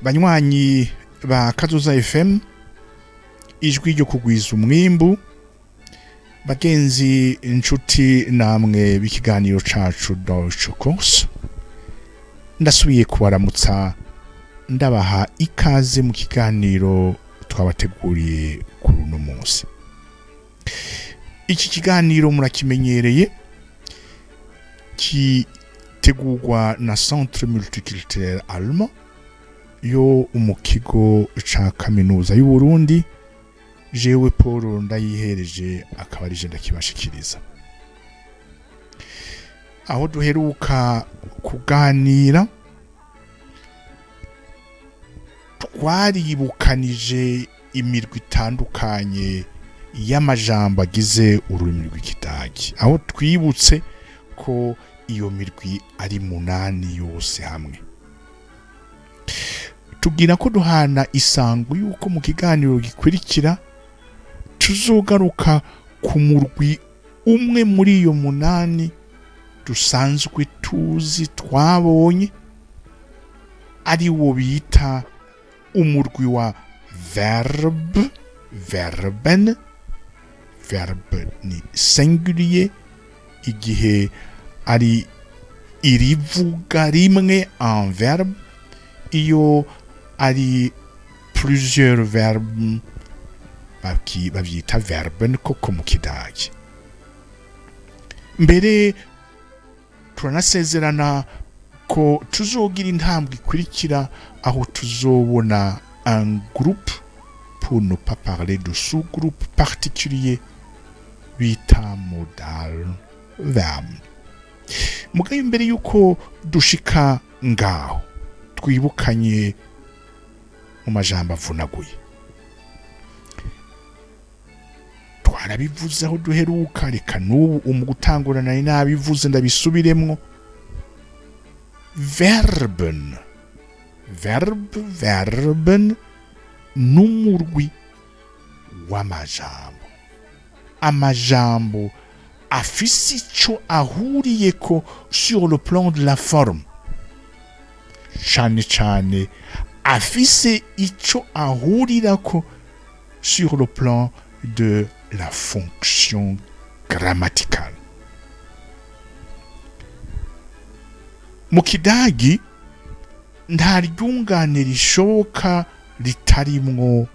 banywanyi ba Kazoza FM ijwi ryo kugwiza umwimbu, bagenzi inshuti namwe b'ikiganiro cacu Deutsche Kurs, ndasubiye kubaramutsa ndabaha ikaze mu kiganiro twabateguriye kuri uno munsi. Iki kiganiro murakimenyereye, kitegurwa na Centre Multiculturel Allemand yo mu kigo ca kaminuza y'u Burundi. Jewe Paul ndayihereje akaba ari je ndakibashikiriza. Aho duheruka kuganira twaribukanije imirwi itandukanye y'amajambo agize ururimi rw'Ikidagi, aho twibutse ko iyo mirwi ari 8 yose hamwe. Tugira ko duhana isango yuko mu kiganiro gikurikira tuzogaruka ku murwi umwe muri iyo 8 dusanzwe tuzi twabonye, ari wo bita umurwi wa verbe, verben. Verbe ni singulier igihe ari irivuga rimwe en verbe, iyo ari plusieurs verbes babyita verben koko mu Kidagi. Mbere turanasezerana ko tuzogira intambwe ikurikira aho tuzobona un groupe, pour ne pas parler de sous-groupe particulier, bita modal verbe. Mugabe mbere yuko dushika ngaho twibukanye mu majambo avunaguye. Twarabivuze aho duheruka, reka n'ubu mu gutangurana nabivuze ndabisubiremwo. Verben, verben n'umurwi w'amajambo. Amajambo afise ico ahuriyeko sur le plan de la forme, cane afise ico ahurirako sur le plan de la fonction grammaticale. Mu Kidagi nta ryungane rishoboka ritarimwo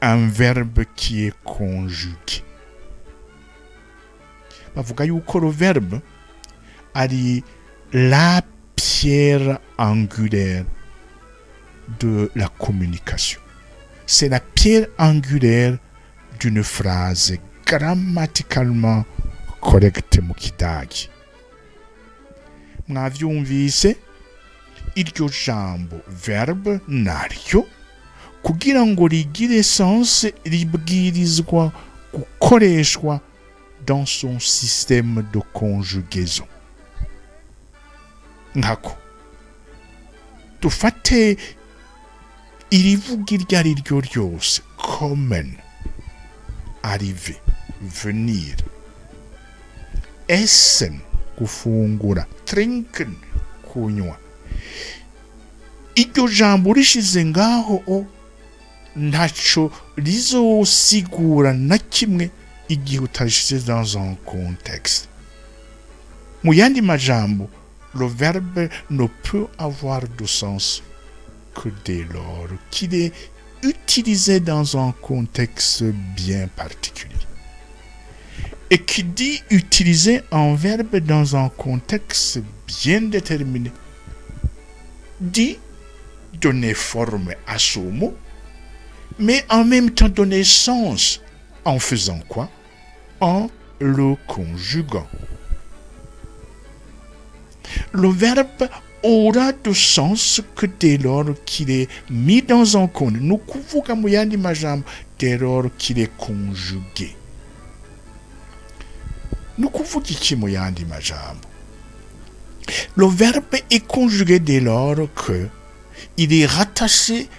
un verbe qui est conjugué. Bavuga yuko le verbe ari la pierre angulaire de la communication. C'est la pierre angulaire d'une phrase grammaticalement correcte mu Kidagi. Mwavyumvise, iryo jambo verbe naryo kugira ngo rigire sens ribwirizwa gukoreshwa dans son système de conjugaison. Nkako dufate irivuga iryo ari ryo ryose: kommen, arriver, venir, essen, gufungura, trinken, kunywa. Iryo jambo rishize ngaho ntaco rizosigura na kimwe igihe utarishize dans un contexte. Mu yandi majambo, le verbe ne peut avoir de sens que dès lors qu'il est utilisé dans un contexte bien particulier. Et qui dit utiliser un verbe dans un contexte bien déterminé dit donner forme à ce mot, mais en même temps donner sens. En faisant quoi? En le conjuguant. Le verbe aura de sens que dès lors qu'il est mis dans un contexte. Nous kuvuga mu yandi majambo dès lors qu'il est conjugué. Nous kuvuga iki mu yandi majambo? Le verbe est conjugué dès lors que il est rattaché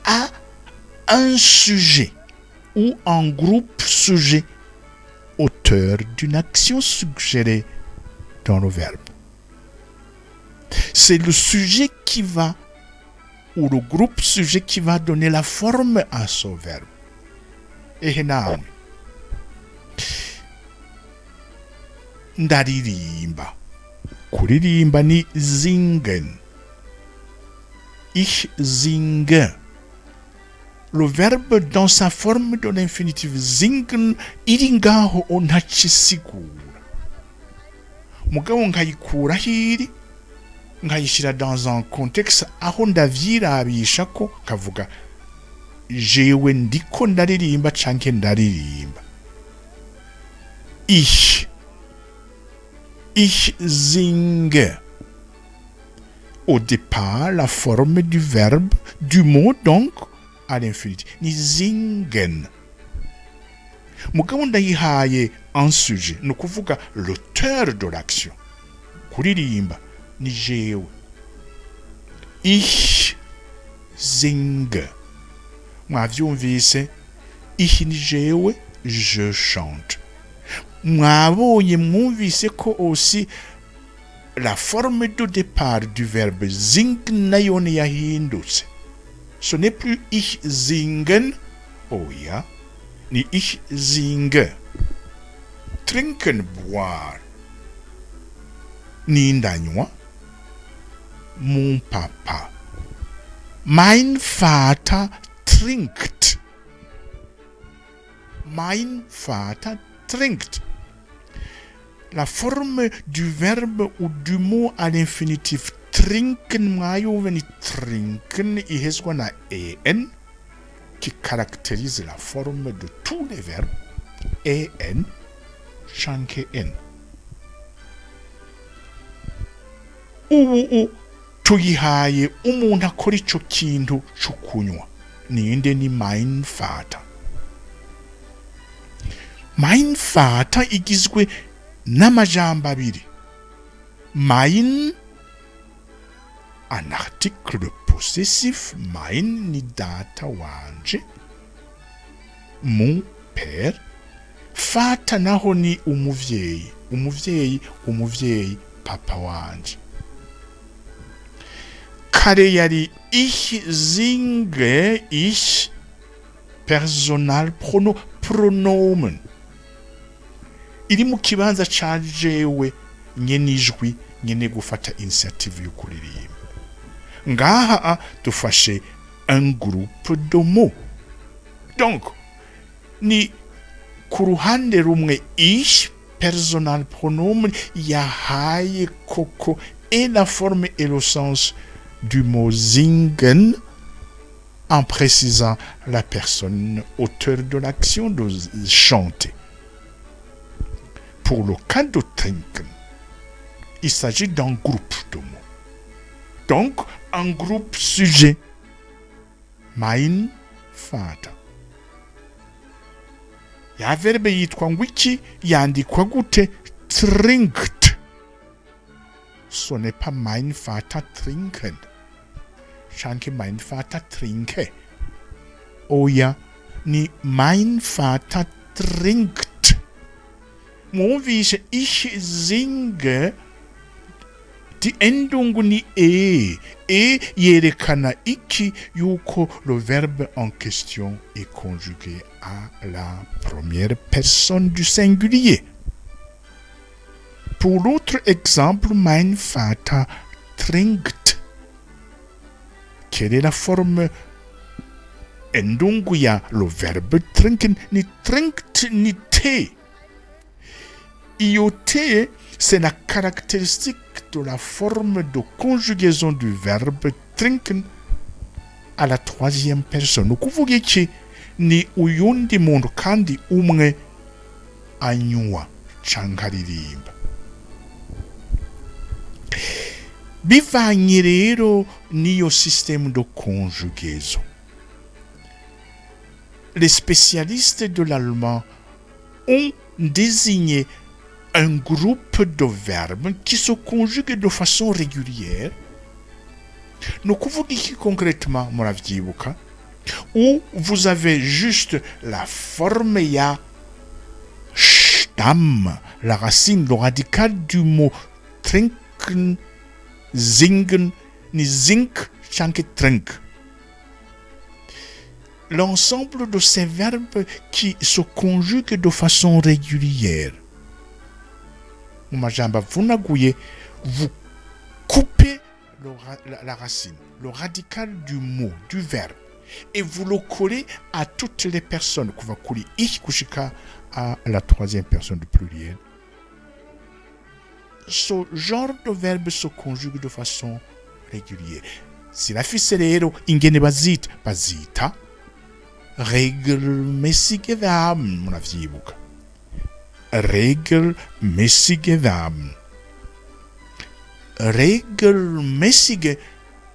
à un sujet ou un groupe sujet auteur d'une action suggérée dans le verbe. C'est le sujet qui va ou le groupe sujet qui va donner la forme à ce verbe. Et namwe ndaririmba. Kuririmba ni singen. Ich singe. Le verbe dans sa forme de l'infinitif singen iri ngaho ntacisigura. Mugabo nkayikura hiri nkayishira dans un contexte aho ndavyirabisha ko kavuga jewe ndiko ndaririmba canke ndaririmba. Ich singe. Au départ, la forme du verbe, du mot donc, à l'infinitif, ni singen. Mugabo ndayihaye un sujet, ni ukuvuga l'auteur de l'action. Kuririmba ni jewe. Ich singe. Mwavyumvise, ich ni jewe, je chante. Mwabonye mwumvise ko aussi la forme de départ du verbe sing nayo yahindutse. Ce n'est plus ich singen, oh ja, ni ich singe. Trinken, boire. Ni ndanywa. Mon papa. Mein Vater trinkt. Mein Vater trinkt. La forme du verbe ou du mot à l'infinitif trinken mwayo veni trinken ihezwa na en qui caractérise la forme de tous les verbes en chanke en. Ubu tuyihaye umuntu akora ico kintu cyo kunywa. Ninde ni mein Vater. Mein Vater igizwe n'amajambo abiri. Mein, un article possessif, mein ni data wanje, mon père, Vater naho ni umuvyeyi, umuvyeyi papa wanje. Kare yari ich singe, ich personal pronomen. Iri mu kibanza ca jewe nyene ijwi nyene gufata initiative yo kuririmba. Ngaha dufashe un groupe de mots. Donc ni ku ruhande rumwe ich personal pronomen yahaye koko et la forme et le sens du mot singen en précisant la personne auteur de l'action de chanter. Pour le cas de trinken, il s'agit d'un groupe de mots. Donc, un groupe sujet. Mein Vater. Ya verbe yitwa ngwiki yandikwa gute? Trinkt. Ce n'est pas mein Vater trinken. Chanke mein Vater trinke. Oya ni mein Vater trinkt. Mwumvishe ich singe, die Endung ni e yerekana iki yuko le verbe en question est conjugué à la première personne du singulier. Pour l'autre exemple, mein Vater trinkt. Quelle est la forme Endung ya le verbe trinken? Ni trinkt ni te. IOT, c'est la caractéristique de la forme de conjugaison du verbe trinken à la troisième personne. Ukuvuga iki ni uyundi muntu kandi umwe anywa canke aririmba. Bivanye rero n'iyo système de conjugaison. Les spécialistes de l'allemand ont désigné un groupe de verbes qui se conjuguent de façon régulière. Nous kuvuga iki concrètement, muravyibuka, où vous avez juste la forme ya Stamm, la racine, le radical du mot trinken, singen, ni zink, chanke trink. l'ensemble de ces verbes qui se conjuguent de façon régulière. Mu majambo avunaguye, vous coupez la racine, le radical du mot, du verbe, et vous le collez à toutes les personnes. Kuva kuri ich kushika à la troisième personne du pluriel. Ce genre de verbe se conjugue de façon régulière. Si la rero ingene bazita regelmäßige Verben, munavyibuka. Regelmäßige Verben. Regelmäßige,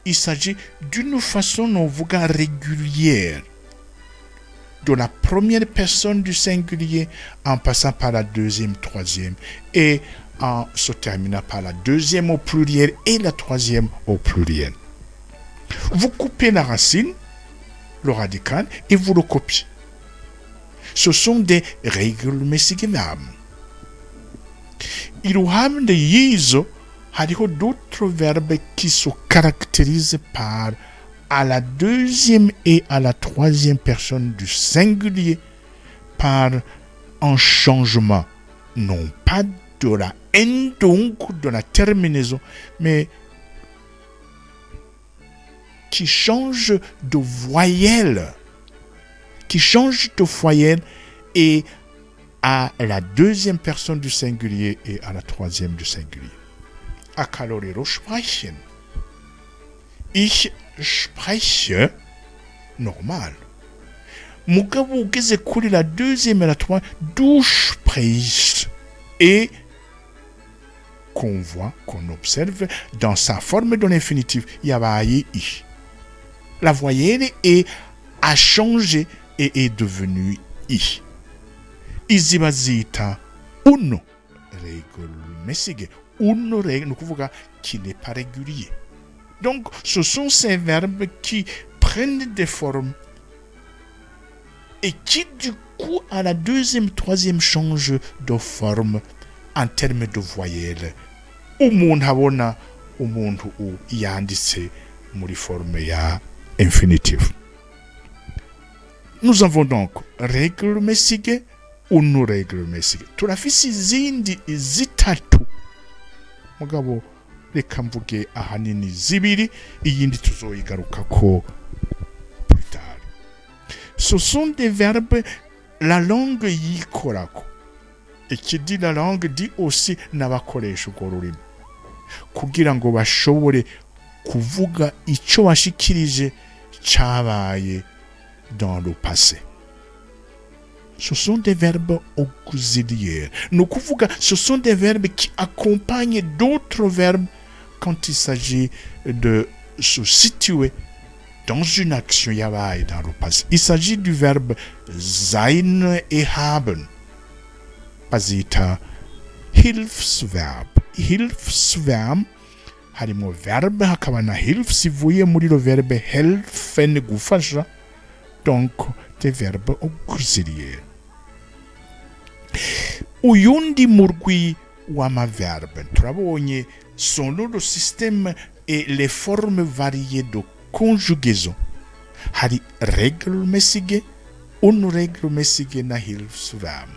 il s'agit d'une façon novuga régulière, de la première personne du singulier en passant par la deuxième, troisième, et en se terminant par la deuxième au pluriel et la troisième au pluriel. Vous coupez la racine, le radical, et vous le copiez. Ce sont des regelmäßige Verben. Il haben de Jesu hariho d'autres verbes qui se caractérisent par à la deuxième et à la troisième personne du singulier par un changement, non pas de la endung, de la terminaison, mais qui change de voyelle, et à la deuxième personne du singulier et à la troisième du singulier. Akarorero sprechen. Ich spreche normal. Mugabo ugeze kuri la deuxième et la troisième, du sprichst. Et qu'on voit, qu'on observe dans sa forme de l'infinitif, yabaye ich. La voyelle a changé et est devenue ich. Izibazita uno regelmäßige. Uno règle, nous pouvons dire qui n'est pas régulier. Donc, ce sont ces verbes qui prennent des formes et qui, du coup, à la deuxième, troisième, changent de forme en termes de voyelles. Umuntu habona umuntu yanditse muri forme ya infinitif. Nous avons donc regelmäßige, uno regelmäßige. Turafise izindi zitatu. Mugabo reka mvuge ahanini zibiri, iyindi tuzoyigarukako plus tard. Ce sont des verbes, la langue yikorako. Et qui dit la langue dit aussi n'abakoresha urwo rurimi, kugira ngo bashobore kuvuga icyo bashikirije cyabaye dans le passé. Ce sont des verbes auxiliaires. Nous kuvuga, ce sont des verbes qui accompagnent d'autres verbes quand il s'agit de se situer dans une action yabaye dans le passé. Il s'agit du verbe sein et haben. Bazita Hilfsverb. Hilfsverb harimo verbe hakaba na hilfs ivuye muri le verbe helfen, gufasha. Donc des verbes auxiliaires. Uyundi murwi w'amaverbe turabonye selon le système et les formes variées de conjugaison. Hari regelmäßige, unregelmäßige na Hilfsverb.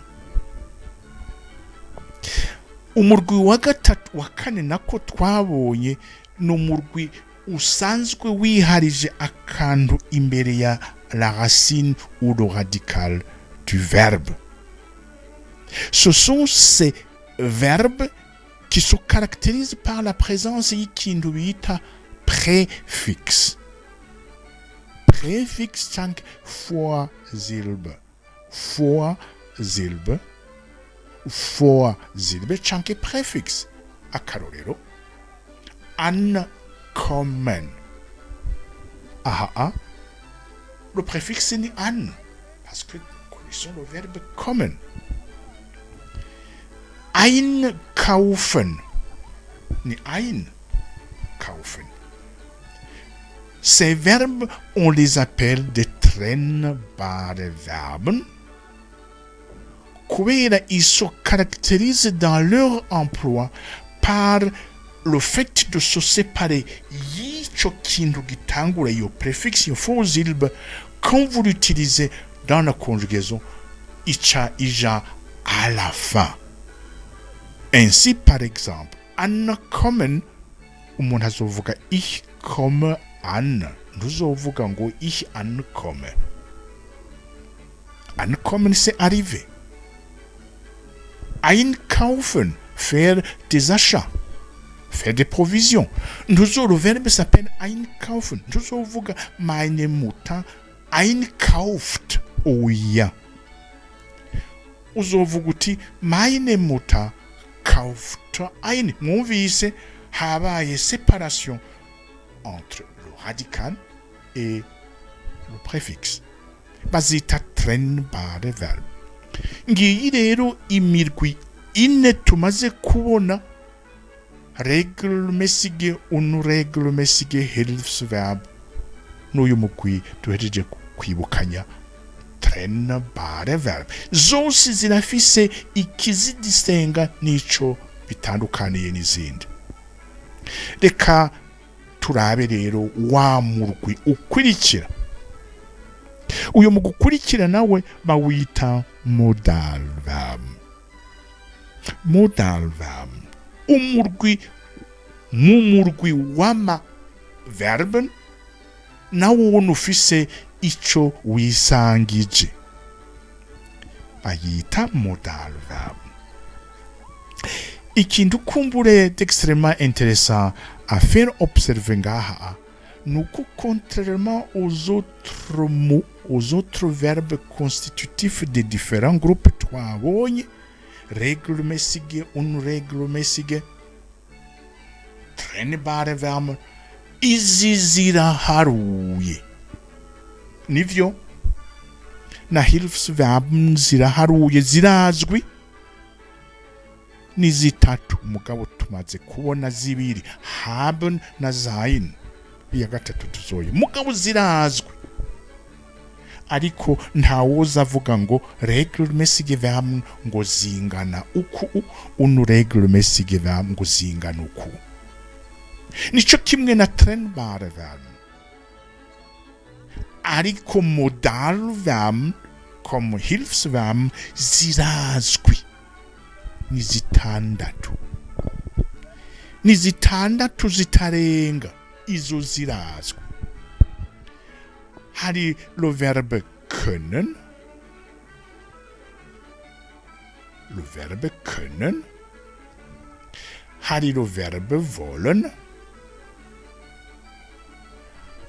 Umurwi wa gatatu wa kane nako twabonye ni umurwi usanzwe wiharije akantu imbere ya la racine ou le radical du verbe. Ce sont ces verbes qui se caractérisent par la présence y'ikintu bita préfixe. Préfixe cyangwa Vorsilbe. Vorsilbe cyangwa préfixe. Akarorero ankommen. Le préfixe ni an, parce que nous connaissons le verbe kommen. Einkaufen, ni einkaufen. Ces verbes, on les appelle des trennbare Verben. Kubera, ils se caractérisent dans leur emploi par le fait de se séparer y'ico kintu gitangura iyo préfixe, iyo Vorsilbe, quand vous l'utilisez dans la conjugaison, ija à la fin. Ainsi, par exemple, ankommen, umuntu azovuga ich komme an. Ntuzovuga ngo ich ankomme. Ankommen, c'est arriver. Einkaufen, faire des achats, faire des provisions. Le verbe s'appelle einkaufen. Ntuzovuga meine Mutter einkauft oya. Uzovuga uti meine Mutter kauft ein. Mwumvise habaye séparation entre le radical et le préfixe. Bazita trennbare verbe. Ngiyi rero imirwi ine tumaze kubona: regelmäßige, unregelmäßige Hilfsverb, n'uyu mugwi duhejeje kwibukanya trennbare verb. Zose zirafise ikizidisenga n'ico bitandukaniye n'izindi. Reka turabe rero wa murwi ukurikira. Uyu mu gukurikira nawe bawita modal verb. Modal verb. Umurwi mu murwi w'ama verben nawo ufise ico wisangije. Bayita modal verb. Ikintu kumbure d'extrêmement intéressant à faire observer ngaha, nuko contrairement aux autres mots, aux autres verbes constitutifs des différents groupes twabonye, regelmäßige, unregelmäßige, trennbare Verben, izi ziraharuye. Nivyo, na Hilfsverben ziraharuye, zirazwi, ni zitatu mugabo tumaze kubona zibiri, haben na sein. Iya gatatu tuzoye mugabo zirazwi, ariko ntawoza avuga ngo regelmäßige Verben ngo zingana uku, unregelmäßige Verben ngo zingana uku. Nico kimwe na trennbare Verben. Ariko modal Verben comme Hilfsverben zirazwi. Ni zitandatu zitarenga, izo zirazwi. Hari le verbe können, hari le verbe wollen,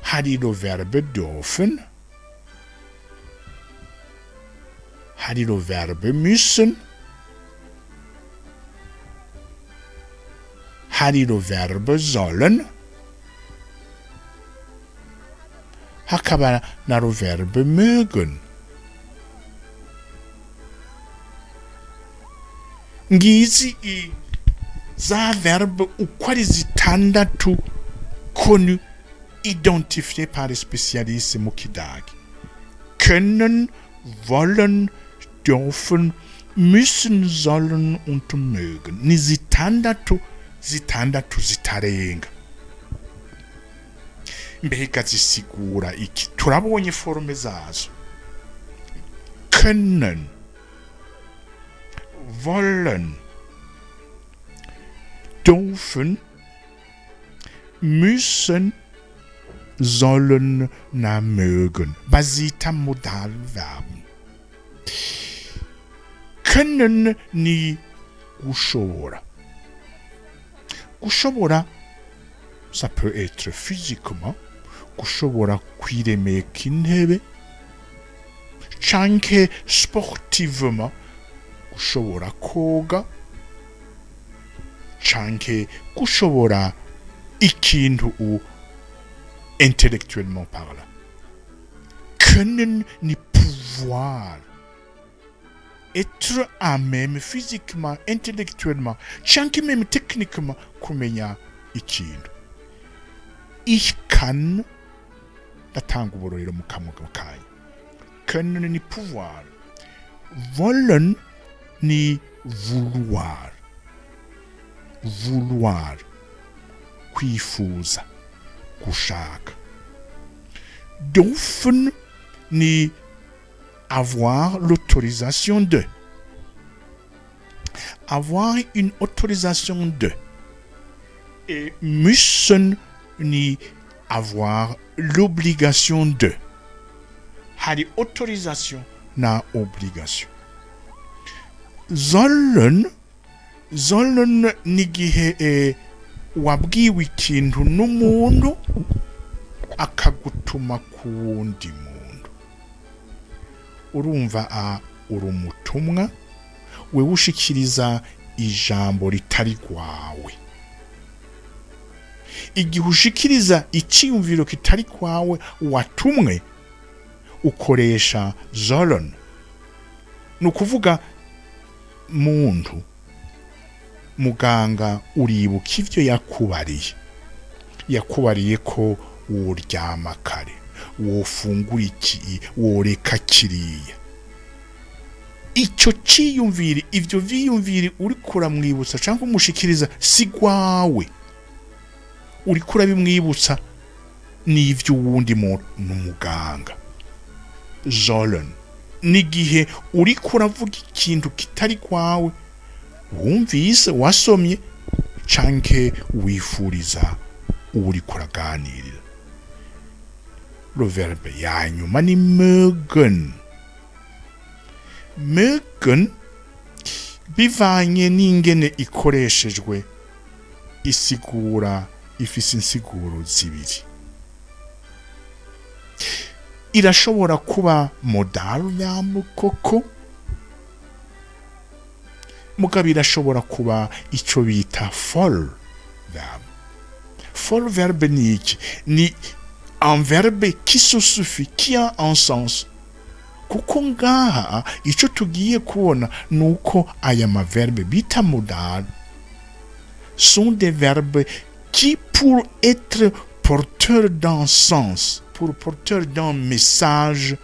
hari le verbe dürfen, hari le verbe müssen, hari le verbe sollen, hakaba na le verbe mögen. Ngizi za verbe uko ari zitandatu connu, identifié par les spécialistes mu kidagi. Können, wollen, dürfen, müssen, sollen und mögen. Ni zitandatu zitarenga. Mbega zisigura iki? Turabonye forme zazo. Können, wollen, dürfen, müssen, sollen na mögen. Bazita modal Verben. Können ni gushobora. Gushobora, ça peut être physiquement, gushobora kwiremeka intebe, canke sportivement, gushobora koga, canke gushobora ikintu intellectuellement parlant. Können ni pouvoir. Être à même physiquement, intellectuellement, canke même techniquement kumenya ikintu. Ich kann, datanga uburorero mu kamwe kanya. Können ni pouvoir. Wollen ni vouloir. Vouloir. Kwifuza. Gushaka. Dürfen ni avoir l'autorisation de. Avoir une autorisation de. Et müssen ni avoir l'obligation de. Hari autorisation na obligation. Sollen nigihe wabwiwe ikintu n'umuntu akagutuma ku wundi muntu. Urumva uri umutumwa wewe ushikiriza ijambo ritari rwawe. Igihe ushikiriza icyumviro kitari kwawe watumwe ukoresha sollen. Ni ukuvuga muntu muganga uribuka ivyo yakubariye ko woryama kare, wofungura iki, woreka kiriya. Icyo ciyumviri, ivyo viyumviri uriko uramwibutsa cyangwa umushikiriza si gwawe, uriko urabimwibutsa n'ivyo wundi muntu n'umuganga. Sollen nigihe uriko uravuga ikintu kitari kwawe wumvise, wasomye canke wifuriza uri kuraganirira. Le verbe ya nyuma ni mögen. Mögen bivanye n'ingene ikoreshejwe isigura, ifise insiguro zibiri. Irashobora kuba modal verb koko, mugabo irashobora kuba ico bita voll verb. Voll verb ni iki? Ni un verbe qui se suffit, qui a un sens. Kuko ngaha ico tugiye kubona nuko aya maverbe bita modal sont des verbes qui, pour être porteurs d'un sens, pour porteurs d'un message,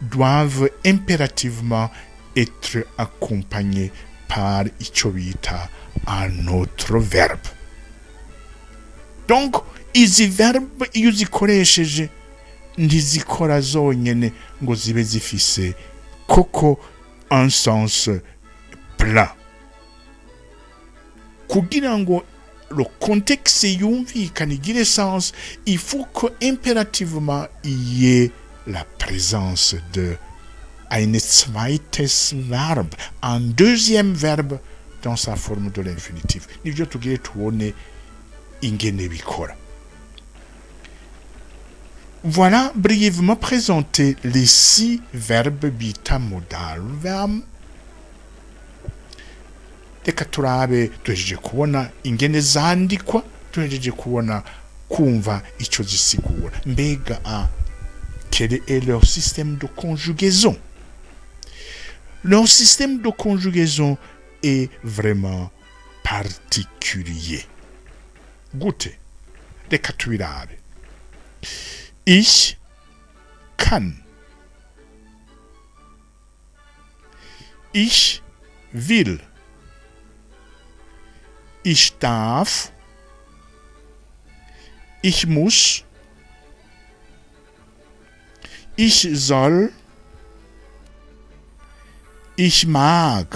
doivent impérativement être accompagnés par ico bita un autre verbe. Donc izi verbe iyo zikoresheje ntizikora zonyene ngo zibe zifise koko un sens plein. Kugira ngo le contexte yumvikane igire sens, il faut que impérativement il y ait la présence de ein zweites Verb, un deuxième verbe dans sa forme de l'infinitif. Nivyo tugiye tubone ingene bikora. Voilà brièvement présenté les 6 verbes bita modal verb. Reka turabe, tuhejeje kubona ingene zandikwa, tuhejeje kubona kumva ico zisigura. Mbega quel est leur système de conjugaison? Leur système de conjugaison est vraiment particulier. Gute, reka tubirabe. Ich kann. Ich will. Ich darf. Ich muss. Ich soll. Ich mag.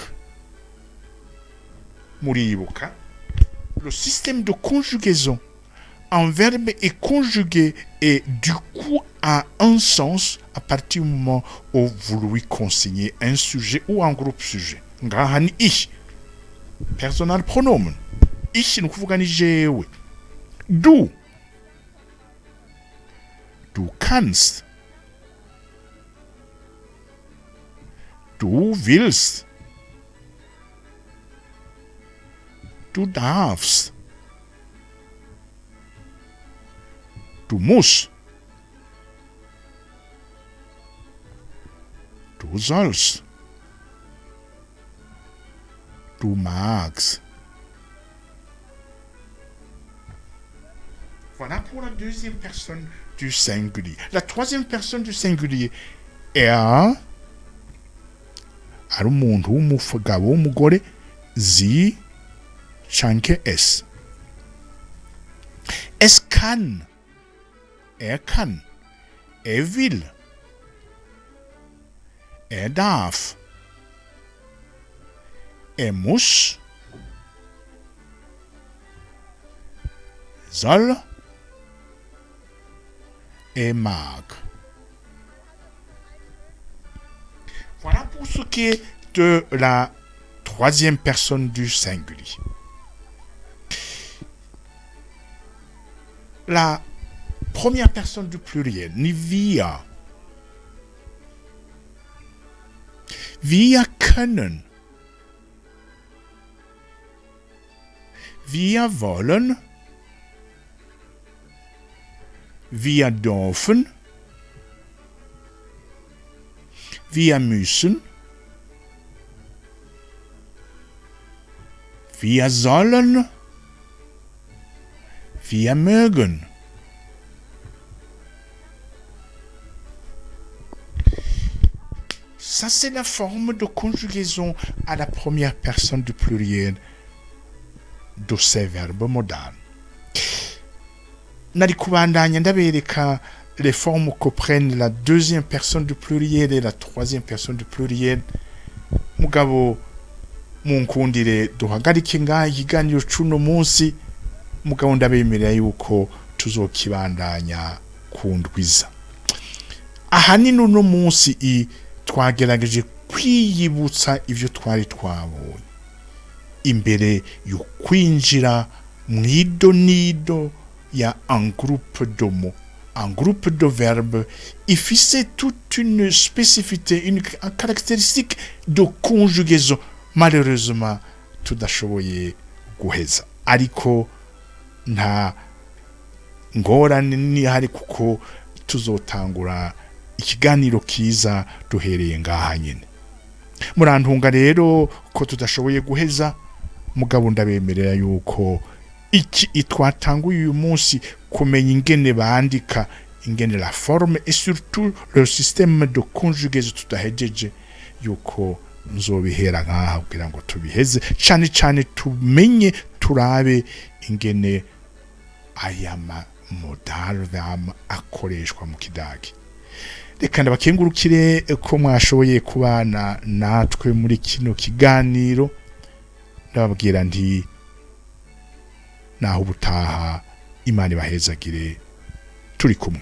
Muribuka. Le système de conjugaison. Un verbe est conjugué et du coup a un sens à partir du moment où vous lui consignez un sujet ou un groupe sujet. Ngaha ni ich. Personal pronomen. Ich ni kuvuga ni jewe. Du. Du kannst. Du willst. Du darfst. Du musst. Du sollst. Du magst. Voilà pour la deuxième personne du singulier. La troisième personne du singulier est ari umuntu w'umugabo w'umugore, sie canke es. Es kann. Er kann. Er will. darf. Muss. Soll. Mag. Voilà pour ce qui est de la troisième personne du singulier. La première personne du pluriel, ni wir. Wir können. Wir wollen. Wir dürfen. Wir müssen. Wir sollen. Wir mögen. Ça, c'est la forme de conjugaison à la première personne du pluriel de ces verbes modales. Nari kubandanya ndabereka les formes que prennent la deuxième personne du pluriel et la troisième personne du pluriel. Mugabo munkundire duhagarike ngaha ikiganiro c'uno munsi, mugabo ndabemerera yuko tuzokibandanya kundwiza. Ahanini uno munsi twagerageje kwiyibutsa ivyo twari twabonye imbere yo kwinjira mw'idonido ya un groupe de mots, un groupe de verbes ifise toute une spécificité, une caractéristique de conjugaison. Malheureusement tudashoboye guheza, ariko nta ngorane nihari kuko tuzotangura ikiganiro kiza duhereye ngaha nyine. Murantunga rero ko tudashoboye guheza, mugabo ndabemerera yuko iki twatanguye uyu munsi kumenya ingene bandika, ingene la forme et surtout le système de conjugaison tudahejeje, yuko nzobihera ngaha kugira ngo tubiheze, cyane cyane tumenye turabe ingene aya modal verb akoreshwa mu kidagi. Reka ndabakengurukire ko mwashoboye kubana natwe muri kino kiganiro, ndababwira nti naho ubutaha, Imana ibahezagire, turi kumwe.